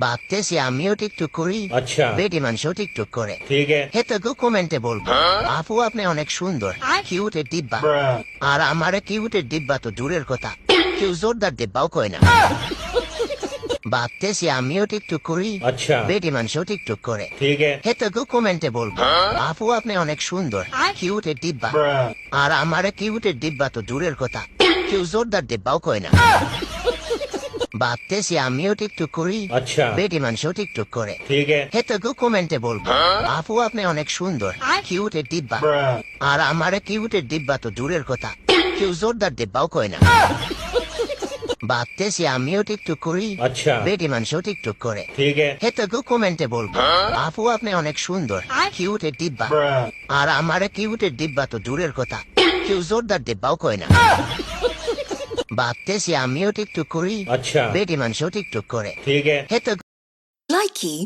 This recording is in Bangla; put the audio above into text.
ভাবতেছি আমিও টিকটক করি। अच्छा বেটি মানুষও টিকটক করে। ठीक है হেতে গো কমেন্টে বলবো, আপু আপনি অনেক সুন্দর, কিউটের ডিব্বা। Bruh. আর আমারে কিউটের ডিব্বা তো দূরের কথা, কেউ জোরদার ডিব্বাও কয় না। ভাবতেছি আমিও টিকটক করি। अच्छा বেটি মানুষও টিকটক করে। ठीक है হেতে গো কমেন্টে বলবো, আপু আপনি অনেক সুন্দর, কিউটের ডিব্বা। Bruh. আর আমারে কিউটের ডিব্বা তো দূরের কথা, কেউ জোরদার ডিব্বাও কয় না। ভাবতেছি আমিও টিকটক করি। अच्छा বেটি মানুষও টিকটক করে। ठीक है হেতে গো কমেন্টে বলবো, আপু আপনি অনেক সুন্দর, কিউটের ডিব্বা। Bruh. আর আমারে কিউটের ডিব্বা তো দূরের কথা, কেউ জোরদার ডিব্বাও কয় না। ভাবতেছি আমিও টিকটক করি। अच्छा বেটি মানুষও টিকটক করে। ठीक है হেতে গো কমেন্টে বলবো, আপু আপনি অনেক সুন্দর, কিউটের ডিব্বা। Bruh. আর আমারে কিউটের ডিব্বা তো দূরের কথা, কেউ জোরদার ডিব্বাও কয় না। ভাবতেছি আমিও টিকটক করি। अच्छा বেটি মানুষও টিকটক করে। ठीक है হেতে Likey